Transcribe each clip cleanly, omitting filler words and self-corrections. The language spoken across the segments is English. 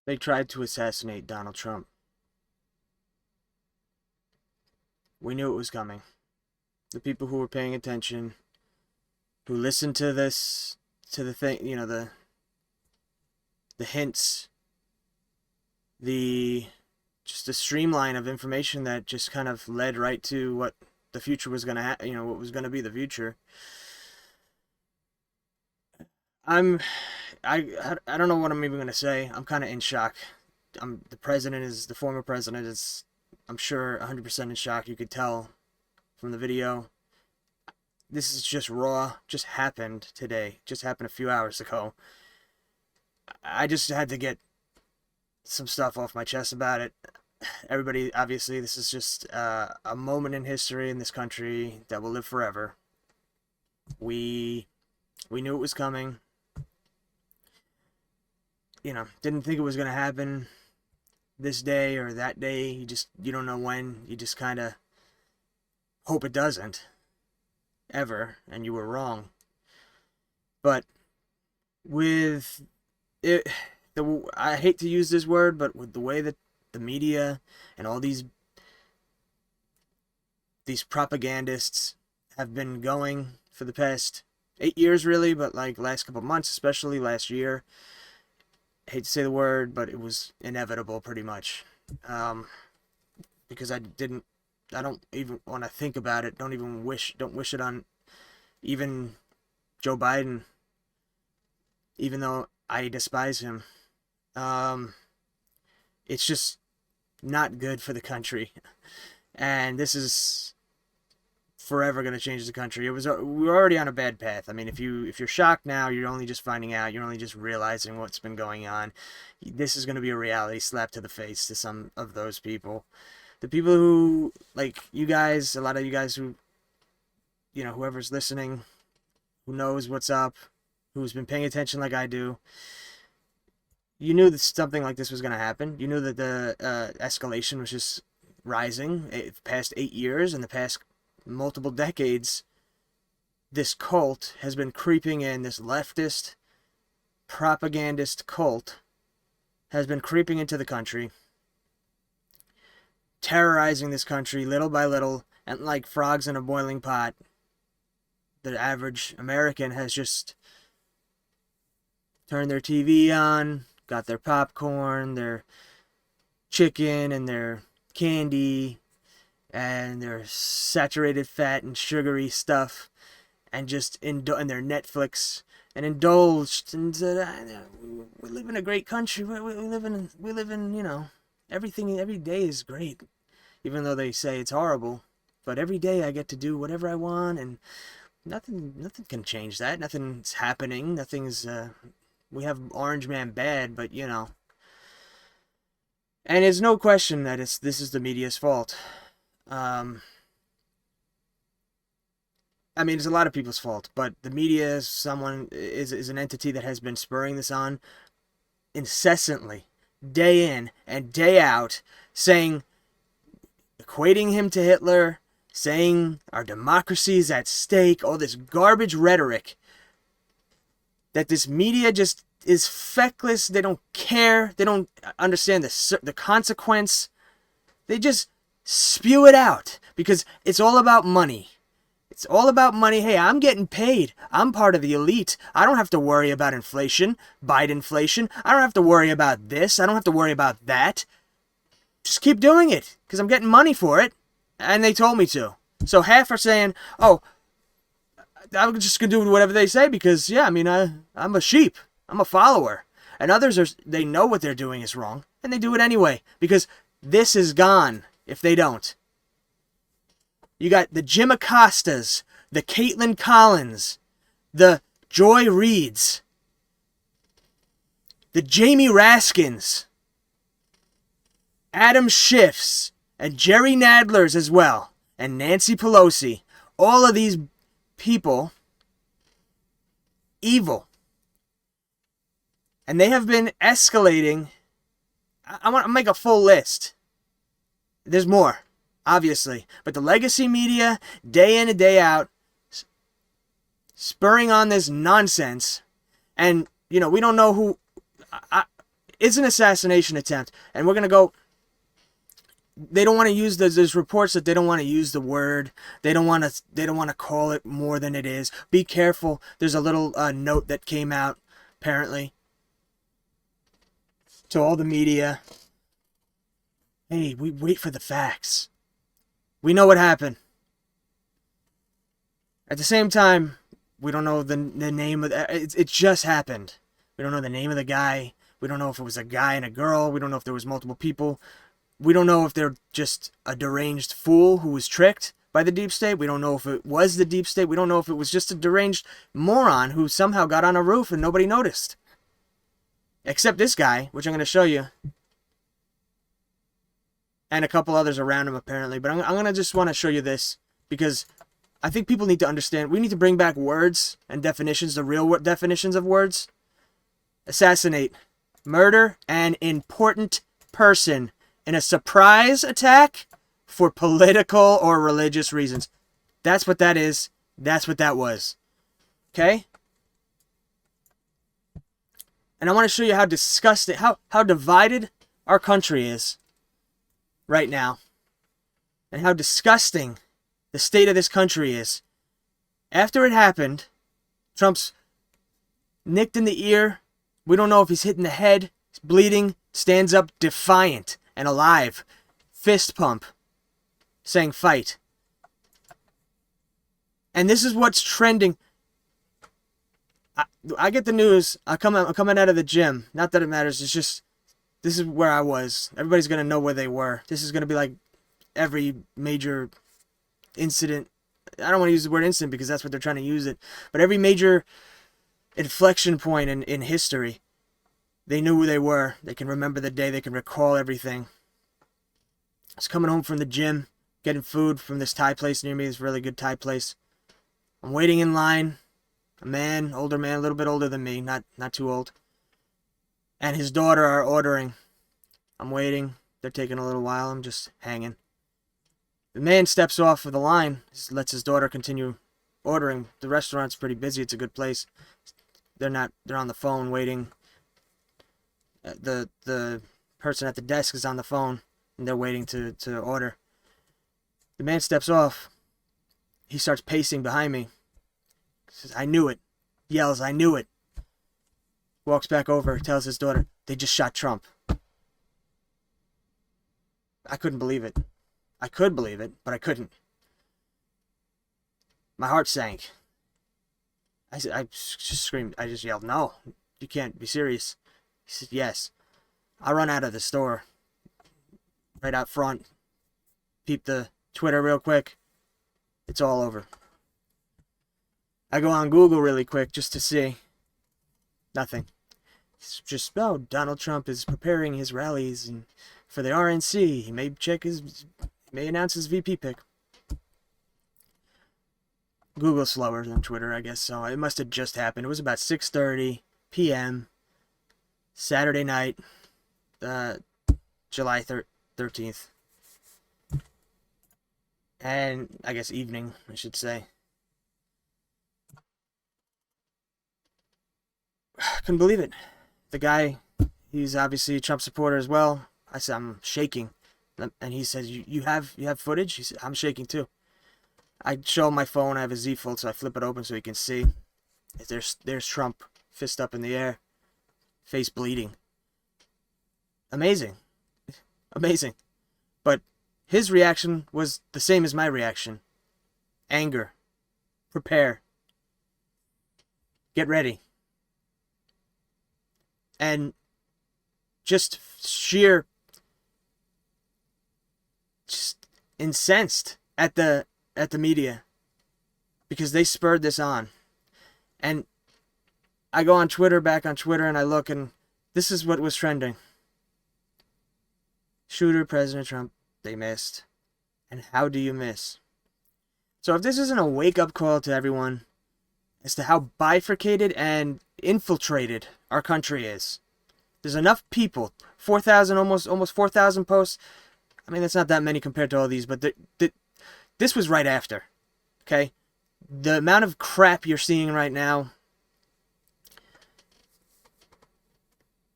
They tried to assassinate Donald Trump. We knew it was coming. The people who were paying attention, who listened to this, to the thing, the hints, the just a streamline of information that just kind of led right to what the future was gonna what was gonna be the future. I'm I don't know what I'm even gonna say. I'm kind of in shock. The former president is, I'm sure, 100% in shock. You could tell from the video. This is just raw. Just happened today. Just happened a few hours ago. I just had to get some stuff off my chest about it. Everybody, obviously, this is just a moment in history in this country that will live forever. We knew it was coming. Didn't think it was gonna happen this day or that day. You don't know when. You just kind of hope it doesn't ever, and you were wrong. But with it, I hate to use this word, but with the way that the media and all these propagandists have been going for the past 8 years, really, but like last couple months, especially last year. I hate to say the word, but it was inevitable, pretty much, because I don't even want to think about it. Don't wish it on even Joe Biden, even though I despise him. It's just not good for the country, and this is forever going to change the country. We were already on a bad path. I mean, if you're shocked now, you're only just finding out. You're only just realizing what's been going on. This is going to be a reality slap to the face to some of those people. The people who, like you guys, a lot of you guys who, whoever's listening, who knows what's up, who's been paying attention like I do, you knew that something like this was going to happen. You knew that the escalation was just rising. The past 8 years and the past multiple decades, this cult has been creeping in. This leftist propagandist cult has been creeping into the country, terrorizing this country little by little, and like frogs in a boiling pot, the average American has just turned their TV on, got their popcorn, their chicken, and their candy, and their saturated fat and sugary stuff, and just and their Netflix, and indulged and said, "We live in a great country. We live in everything. Every day is great, even though they say it's horrible. But every day I get to do whatever I want, and nothing can change that. Nothing's happening. Nothing's. We have Orange Man bad, but and it's no question that this is the media's fault." I mean, it's a lot of people's fault, but the media is an entity that has been spurring this on incessantly, day in and day out, equating him to Hitler, saying our democracy is at stake, all this garbage rhetoric that this media just is feckless. They don't care. They don't understand the consequence. They just spew it out because it's all about money. It's all about money. Hey, I'm getting paid. I'm part of the elite. I don't have to worry about inflation, Biden-flation. I don't have to worry about this. I don't have to worry about that. Just keep doing it because I'm getting money for it. And they told me to. So half are saying, oh, I'm just going to do whatever they say because, yeah, I mean, I'm a sheep. I'm a follower. And others, they know what they're doing is wrong. And they do it anyway because this is gone if they don't. You got the Jim Acostas, the Caitlin Collins, the Joy Reids, the Jamie Raskins, Adam Schiffs, and Jerry Nadlers as well, and Nancy Pelosi. All of these people, evil. And they have been escalating. I want to make a full list. There's more, obviously. But the legacy media, day in and day out, spurring on this nonsense. And, we don't know who... It's an assassination attempt, and we're gonna go. They don't want to use there's reports that they don't want to use the word. They don't want to call it more than it is. Be careful. There's a little note that came out apparently to all the media. Hey, we wait for the facts. We know what happened. At the same time, we don't know the name of it just happened. We don't know the name of the guy. We don't know if it was a guy and a girl. We don't know if there was multiple people. We don't know if they're just a deranged fool who was tricked by the deep state. We don't know if it was the deep state. We don't know if it was just a deranged moron who somehow got on a roof and nobody noticed. Except this guy, which I'm going to show you. And a couple others around him, apparently. But I'm going to just want to show you this. Because I think people need to understand. We need to bring back words and definitions, the real definitions of words. Assassinate. Murder an important person in a surprise attack for political or religious reasons. That's what that is. That's what that was. Okay? And I want to show you how disgusting, how divided our country is right now. And how disgusting the state of this country is. After it happened, Trump's nicked in the ear. We don't know if he's hit in the head. He's bleeding. Stands up defiant and alive. Fist pump. Saying fight. And this is what's trending. I get the news. I'm coming out of the gym. Not that it matters. It's just, this is where I was. Everybody's going to know where they were. This is going to be like every major incident. I don't want to use the word incident because that's what they're trying to use it. But every major inflection point in history. They knew who they were. They can remember the day. They can recall everything. I was coming home from the gym, getting food from this Thai place near me, this really good Thai place. I'm waiting in line. A man, older man, a little bit older than me, not too old. And his daughter are ordering. I'm waiting. They're taking a little while. I'm just hanging. The man steps off of the line, lets his daughter continue ordering. The restaurant's pretty busy. It's a good place. They're on the phone waiting. The person at the desk is on the phone and they're waiting to order. The man steps off. He starts pacing behind me. Says, "I knew it." Yells, "I knew it." Walks back over, tells his daughter, "They just shot Trump." I couldn't believe it. I could believe it, but I couldn't. My heart sank. I just screamed. I just yelled, "No, you can't be serious." He said, "Yes." I run out of the store. Right out front. Peep the Twitter real quick. It's all over. I go on Google really quick just to see. Nothing. It's just, oh, Donald Trump is preparing his rallies and for the RNC. He may announce his VP pick. Google's slower than Twitter, I guess, so it must have just happened. It was about 6:30 p.m. Saturday night, July 13th. And I guess evening, I should say. Couldn't believe it. The guy, he's obviously a Trump supporter as well. I said, "I'm shaking." And he says, you have footage? He said, "I'm shaking too." I show him my phone. I have a Z Fold, so I flip it open so he can see. There's Trump, fist up in the air, face bleeding. Amazing. Amazing. But his reaction was the same as my reaction. Anger. Prepare. Get ready. And just sheer, just incensed at the media because they spurred this on. And I go on Twitter, back on Twitter, and I look, and this is what was trending. Shooter, President Trump, they missed. And how do you miss? So if this isn't a wake-up call to everyone as to how bifurcated and infiltrated our country is. There's enough people, 4,000, almost 4,000 posts. I mean, that's not that many compared to all these, but this was right after, okay? The amount of crap you're seeing right now,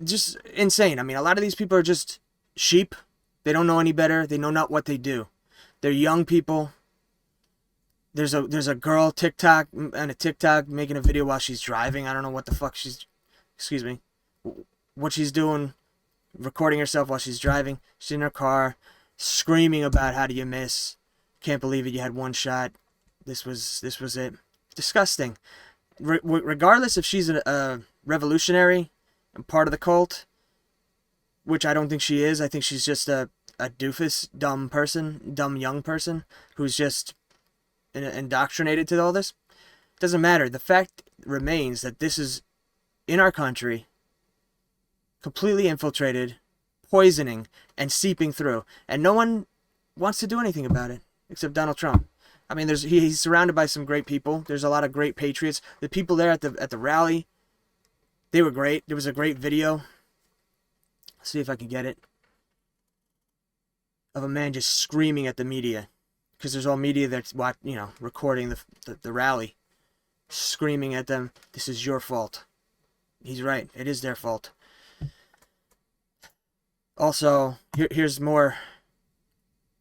just insane. I mean, a lot of these people are just sheep. They don't know any better. They know not what they do. They're young people. There's a girl TikTok and a TikTok making a video while she's driving. I don't know what the fuck she's, excuse me, what she's doing, recording herself while she's driving. She's in her car, screaming about how do you miss? Can't believe it. You had one shot. This was it. Disgusting. Regardless if she's a revolutionary and part of the cult, which I don't think she is. I think she's just a doofus, dumb young person who's just indoctrinated to all this. Doesn't matter. The fact remains that this is in our country, completely infiltrated, poisoning, and seeping through, and no one wants to do anything about it except Donald Trump. I mean, he's surrounded by some great people. There's a lot of great patriots. The people there at the rally, they were great. There was a great video. Let's see if I can get it, of a man just screaming at the media, because there's all media that's recording the rally, screaming at them, "This is your fault." He's right. It is their fault. Also, here's more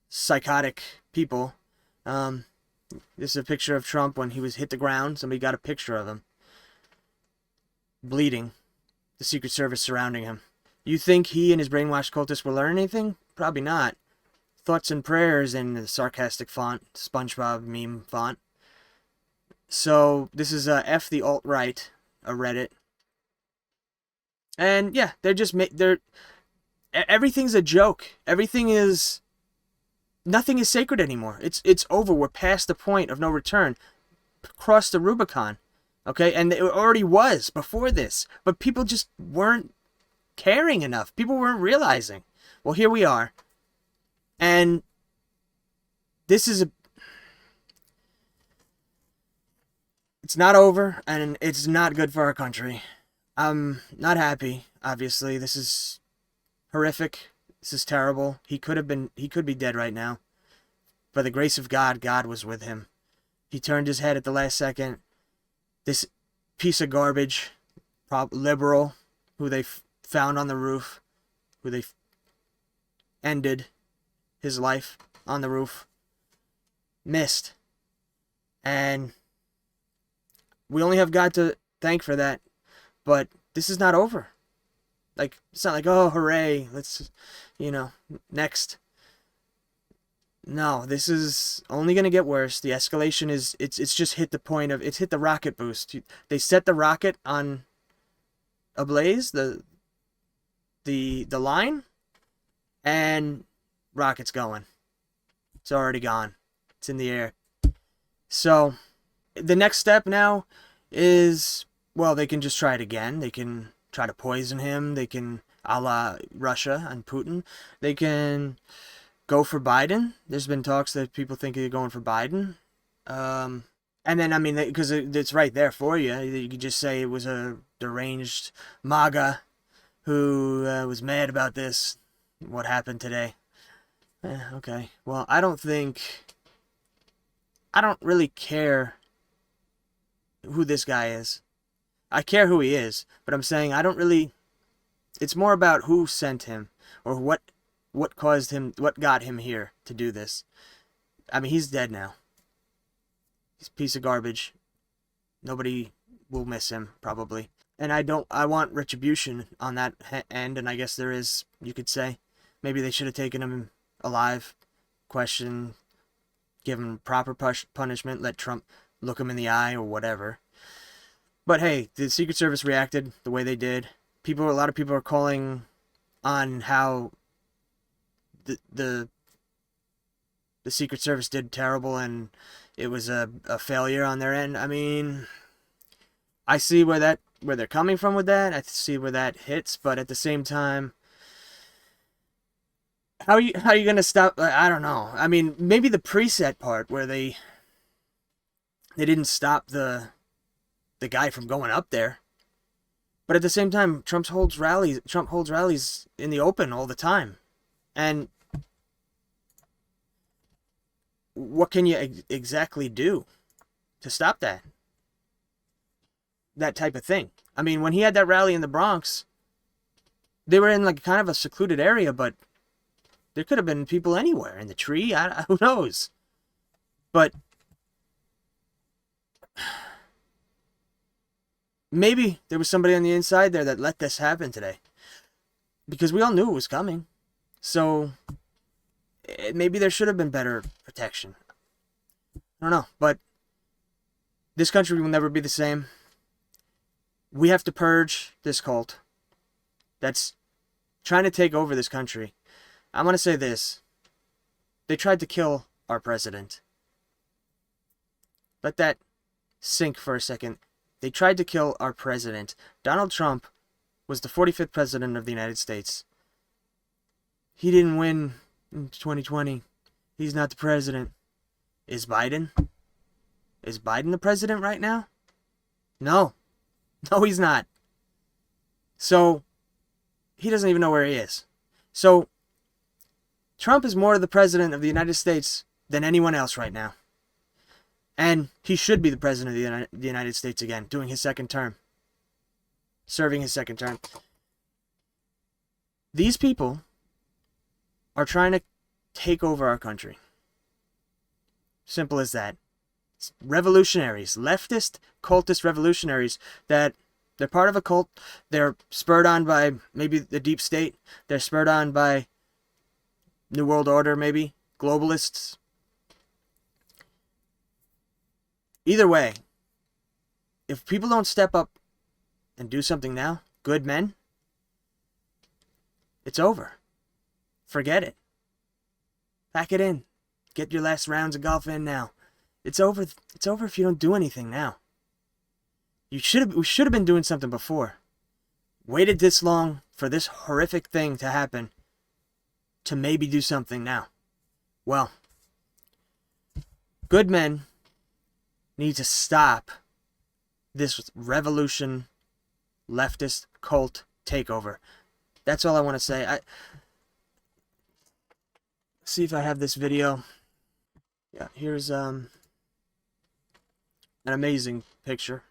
psychotic people. This is a picture of Trump when he was hit the ground. Somebody got a picture of him bleeding. The Secret Service surrounding him. You think he and his brainwashed cultists will learn anything? Probably not. Thoughts and prayers in the sarcastic font, SpongeBob meme font. So this is F the alt-right, a Reddit. And yeah, everything's a joke. Nothing is sacred anymore. It's over. We're past the point of no return. Crossed the Rubicon. Okay? And it already was before this. But people just weren't caring enough. People weren't realizing. Well, here we are. And this is it's not over, and it's not good for our country. I'm not happy, obviously. This is horrific. This is terrible. He could be dead right now. By the grace of God, God was with him. He turned his head at the last second. This piece of garbage, liberal, who they found on the roof, who they ended his life on the roof, missed. And we only have God to thank for that. But this is not over. Like, it's not like, oh, hooray, let's, next. No, this is only going to get worse. The escalation it's just hit the point of, it's hit the rocket boost. They set the rocket on ablaze, the line, and rocket's going. It's already gone. It's in the air. So, the next step now is, well, they can just try it again. They can try to poison him. They can, a la Russia and Putin. They can go for Biden. There's been talks that people think they're going for Biden. And then, I mean, because it's right there for you. You could just say it was a deranged MAGA who was mad about this, what happened today. Okay. Well, I don't really care who this guy is. I care who he is, but I'm saying it's more about who sent him, or what caused him, what got him here to do this. I mean, he's dead now. He's a piece of garbage. Nobody will miss him, probably. And I want retribution on that end, and I guess there is, you could say. Maybe they should have taken him alive, question, give him proper punishment, let Trump look him in the eye or whatever. But hey, the Secret Service reacted the way they did. A lot of people are calling on how the Secret Service did terrible and it was a failure on their end. I mean, I see where they're coming from with that. I see where that hits, but at the same time, how are you gonna stop? I don't know. I mean, maybe the preset part where they didn't stop the guy from going up there. But at the same time, Trump holds rallies in the open all the time. And what can you exactly do to stop that type of thing? I mean, when he had that rally in the Bronx, They were in like kind of a secluded area, but there could have been people anywhere in the tree. Who knows? But maybe there was somebody on the inside there that let this happen today, because we all knew it was coming. So maybe there should have been better protection. I don't know, but this country will never be the same. We have to purge this cult that's trying to take over this country. I'm going to say this. They tried to kill our president. Let that sink for a second. They tried to kill our president. Donald Trump was the 45th president of the United States. He didn't win in 2020. He's not the president. Is Biden? Is Biden the president right now? No. No, he's not. So, he doesn't even know where he is. So, Trump is more the president of the United States than anyone else right now. And he should be the president of the United States again, doing his second term. Serving his second term. These people are trying to take over our country. Simple as that. It's revolutionaries, leftist, cultist revolutionaries that they're part of a cult. They're spurred on by maybe the deep state. They're spurred on by New World Order, maybe. Globalists. Either way, if people don't step up and do something now, good men, it's over. Forget it. Pack it in. Get your last rounds of golf in now. It's over. It's over if you don't do anything now. We should have been doing something before. Waited this long for this horrific thing to happen to maybe do something now. Well, good men need to stop this revolution, leftist cult takeover. That's all I want to say. See if I have this video. Yeah, here's an amazing picture.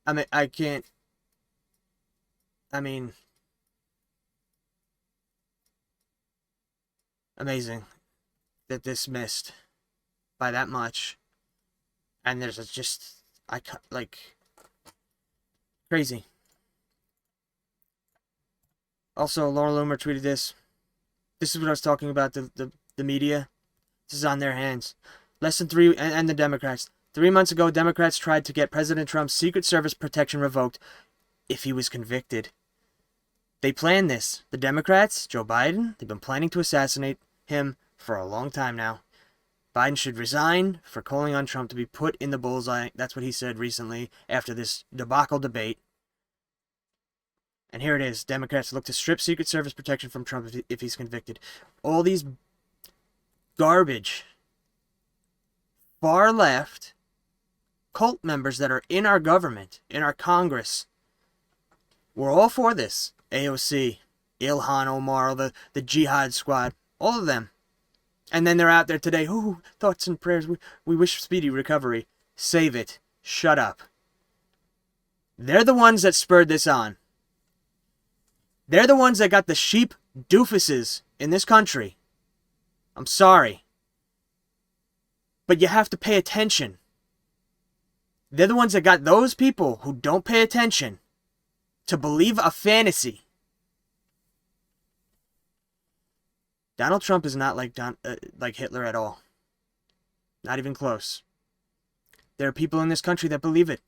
Amazing that this missed by that much. And there's crazy. Also, Laura Loomer tweeted this. This is what I was talking about, the media. This is on their hands. And the Democrats. 3 months ago, Democrats tried to get President Trump's Secret Service protection revoked if he was convicted. They planned this. The Democrats, Joe Biden, they've been planning to assassinate him for a long time now. Biden should resign for calling on Trump to be put in the bullseye. That's what he said recently after this debacle debate. And here it is. Democrats look to strip Secret Service protection from Trump if he's convicted. All these garbage, far left cult members that are in our government, in our Congress, we're all for this. AOC, Ilhan Omar, the Jihad Squad, all of them. And then they're out there today. Ooh, thoughts and prayers. We wish speedy recovery. Save it. Shut up. They're the ones that spurred this on. They're the ones that got the sheep doofuses in this country. I'm sorry. But you have to pay attention. They're the ones that got those people who don't pay attention to believe a fantasy. Donald Trump is not like Hitler at all. Not even close. There are people in this country that believe it.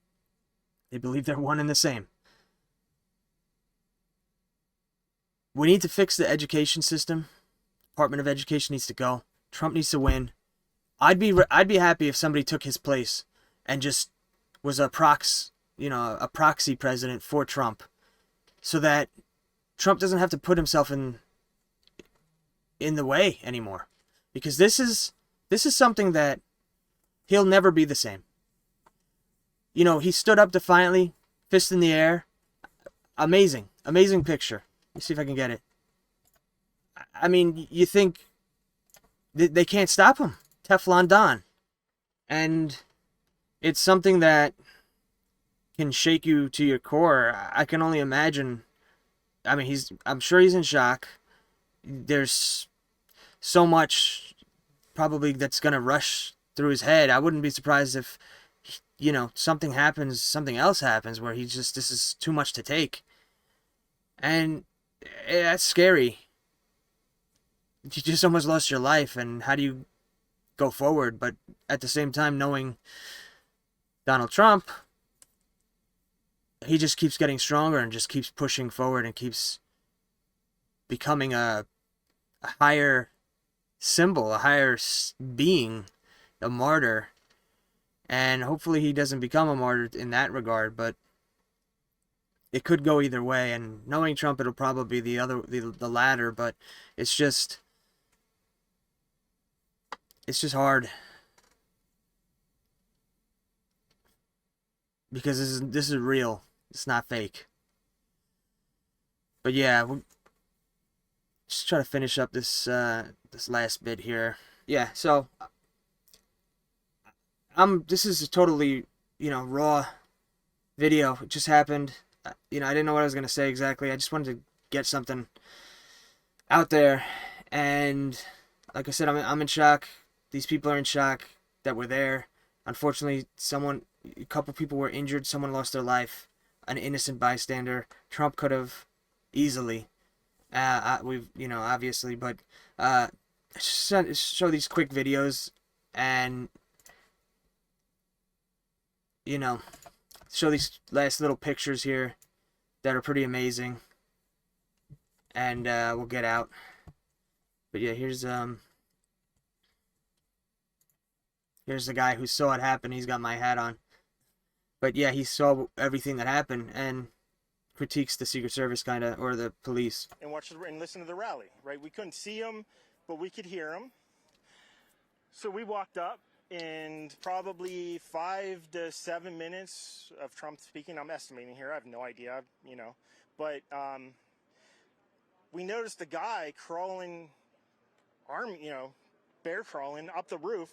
They believe they're one and the same. We need to fix the education system. Department of Education needs to go. Trump needs to win. I'd be happy if somebody took his place and just was a proxy president for Trump, so that Trump doesn't have to put himself in the way anymore. Because this is something that he'll never be the same. You know, he stood up defiantly, fist in the air. Amazing picture. Let me see if I can get it. I mean, you think they can't stop him. Teflon Don. And it's something that can shake you to your core. I can only imagine I mean, I'm sure he's in shock. There's so much probably that's gonna rush through his head. I wouldn't be surprised if, something happens, something else happens where he's just, this is too much to take. And that's scary. You just almost lost your life, and how do you go forward? But at the same time, knowing Donald Trump, he just keeps getting stronger and just keeps pushing forward and keeps becoming a higher symbol, a higher being, a martyr. And hopefully he doesn't become a martyr in that regard, but it could go either way. And knowing Trump, it'll probably be the latter, but it's just hard, because this is real. It's not fake. But yeah, we'll just try to finish up this last bit here. Yeah, so this is a totally, raw video. It just happened. I didn't know what I was gonna say exactly. I just wanted to get something out there, and like I said, I'm in shock. These people are in shock that were there. Unfortunately, a couple people were injured. Someone lost their life. An innocent bystander. Trump could have easily. Obviously, but show these quick videos, and show these last little pictures here that are pretty amazing, and we'll get out. But yeah, here's the guy who saw it happen. He's got my hat on. But yeah, he saw everything that happened and critiques the Secret Service or the police. And watch and listen to the rally, right? We couldn't see him, but we could hear him. So we walked up, and probably 5 to 7 minutes of Trump speaking. I'm estimating here. I have no idea, But we noticed a guy crawling, bear crawling up the roof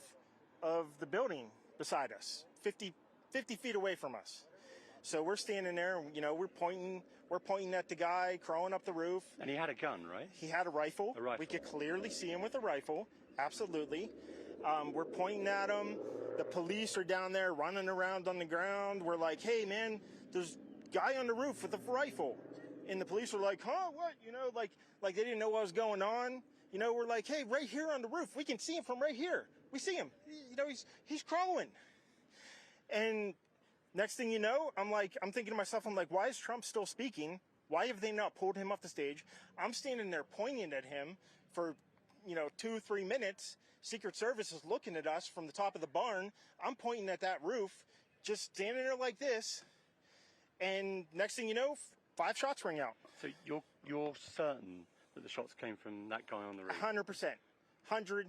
of the building beside us, 50 feet away from us. So we're standing there, we're pointing at the guy crawling up the roof. And he had a gun, right? He had a rifle. A rifle. We could clearly see him with a rifle. Absolutely. We're pointing at him. The police are down there running around on the ground. We're like, hey, man, there's a guy on the roof with a rifle. And the police were like, huh, what? Like they didn't know what was going on. We're like, hey, right here on the roof. We can see him from right here. We see him. He's crawling. And next thing you know, I'm thinking to myself, why is Trump still speaking? Why have they not pulled him off the stage? I'm standing there pointing at him for, 2-3 minutes. Secret Service is looking at us from the top of the barn. I'm pointing at that roof, just standing there like this. And next thing you know, 5 shots ring out. So you're certain that the shots came from that guy on the roof? 100%. 100%.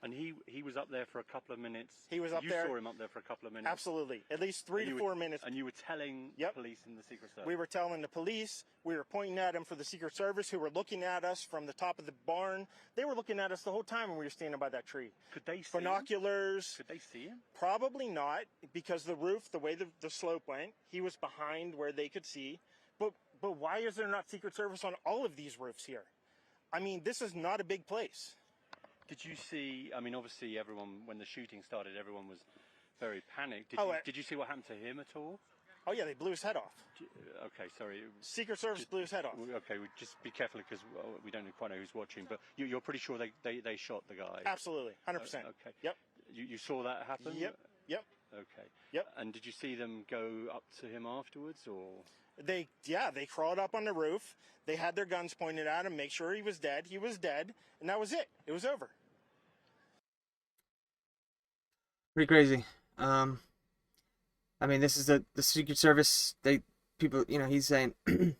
And he was up there for a couple of minutes. He was up there. You saw him up there for a couple of minutes. Absolutely. At least 3 to 4 minutes. And you were telling the police and the Secret Service. We were telling the police. We were pointing at him for the Secret Service, who were looking at us from the top of the barn. They were looking at us the whole time when we were standing by that tree. Could they see binoculars? Could they see him? Probably not, because the roof, the way the slope went, he was behind where they could see. But why is there not Secret Service on all of these roofs here? I mean, this is not a big place. Did you see, obviously everyone, when the shooting started, everyone was very panicked. Did you see what happened to him at all? Oh, yeah, they blew his head off. Okay, sorry. Secret Service blew his head off. Okay, just be careful, because we don't quite know who's watching, but you're pretty sure they shot the guy? Absolutely, 100%. Okay. Yep. You saw that happen? Yep. Okay. Yep. And did you see them go up to him afterwards, or? They crawled up on the roof. They had their guns pointed at him, make sure he was dead. He was dead, and that was it. It was over. Pretty crazy. This is the Secret Service. He's saying they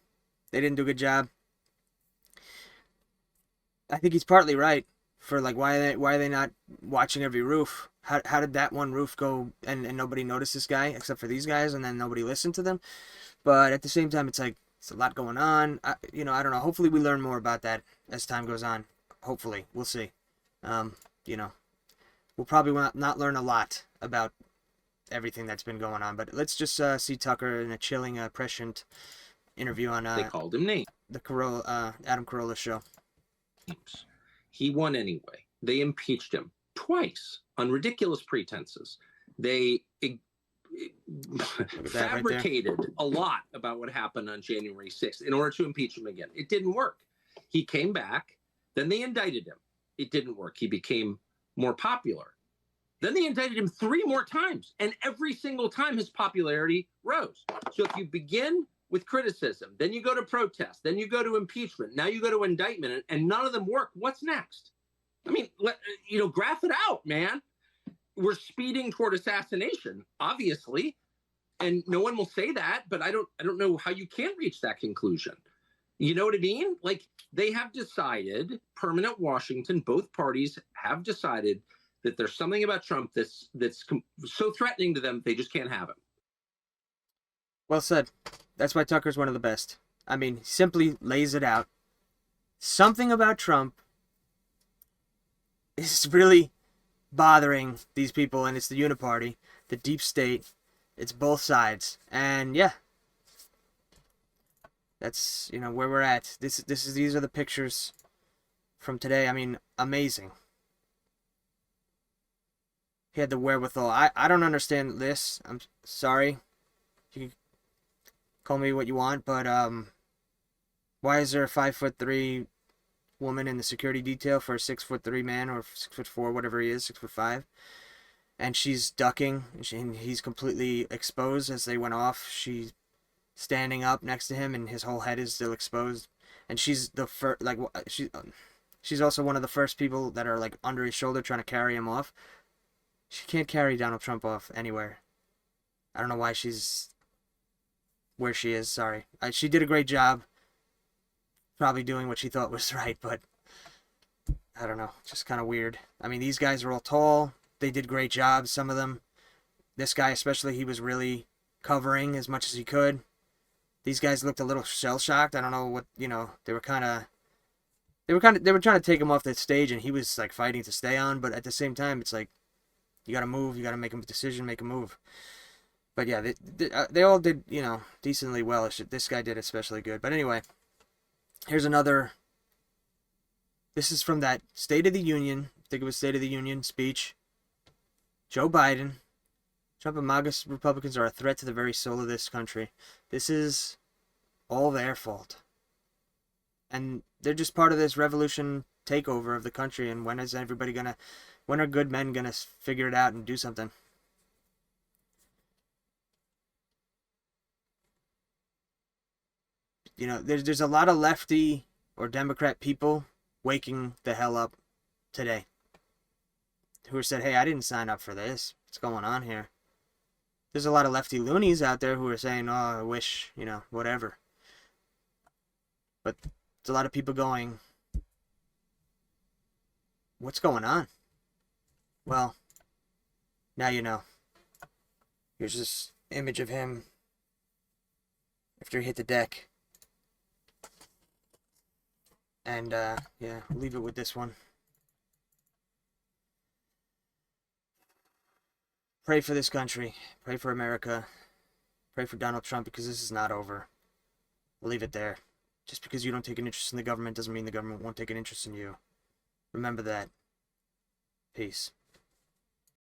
didn't do a good job. I think he's partly right for why are they not watching every roof? How did that one roof go and nobody noticed this guy except for these guys, and then nobody listened to them? But at the same time, it's it's a lot going on. I don't know. Hopefully we learn more about that as time goes on. Hopefully. We'll see. We'll probably not learn a lot about everything that's been going on. But let's just see Tucker in a chilling, prescient interview on They called him names. the Adam Carolla show. He won anyway. They impeached him twice on ridiculous pretenses. They fabricated a lot about what happened on January 6th in order to impeach him again. It didn't work. He came back. Then they indicted him. It didn't work. He became more popular. Then they indicted him 3 more times, and every single time his popularity rose. So if you begin with criticism, then you go to protest, then you go to impeachment, now you go to indictment, and none of them work, what's next? I mean, graph it out, man. We're speeding toward assassination, obviously, and no one will say that, but I don't know how you can reach that conclusion. You know what I mean? Like, they have decided, permanent Washington, both parties have decided that there's something about Trump that's so threatening to them, they just can't have him. Well said. That's why Tucker's one of the best. I mean, he simply lays it out. Something about Trump is really bothering these people, and it's the Uniparty, the deep state. It's both sides. And yeah, that's, where we're at. These are the pictures from today. I mean, amazing. He had the wherewithal. I don't understand this. I'm sorry. You can call me what you want, but why is there a 5'3" woman in the security detail for a 6'3" man, or 6'4", whatever he is, 6'5", and she's ducking, and he's completely exposed as they went off. She's standing up next to him, and his whole head is still exposed, and she's the first, she's also one of the first people that are like under his shoulder trying to carry him off. She can't carry Donald Trump off anywhere. I don't know why she's where she is. Sorry. She did a great job. Probably doing what she thought was right, but I don't know. Just kind of weird. I mean, these guys are all tall. They did great jobs, some of them. This guy especially, he was really covering as much as he could. These guys looked a little shell-shocked. I don't know what, they were trying to take him off the stage, and he was like fighting to stay on, but at the same time, it's like, you got to move. You got to make a decision, make a move. But yeah, they all did, decently well. This guy did especially good. But anyway, here's another. This is from that State of the Union. I think it was State of the Union speech. Joe Biden. Trump and MAGA Republicans are a threat to the very soul of this country. This is all their fault. And they're just part of this revolution takeover of the country. And when are good men gonna figure it out and do something? There's a lot of lefty or Democrat people waking the hell up today who said, hey, I didn't sign up for this. What's going on here? There's a lot of lefty loonies out there who are saying, oh, I wish, whatever. But there's a lot of people going, what's going on? Well, now you know. Here's this image of him after he hit the deck. And, yeah, we'll leave it with this one. Pray for this country. Pray for America. Pray for Donald Trump, because this is not over. We'll leave it there. Just because you don't take an interest in the government doesn't mean the government won't take an interest in you. Remember that. Peace.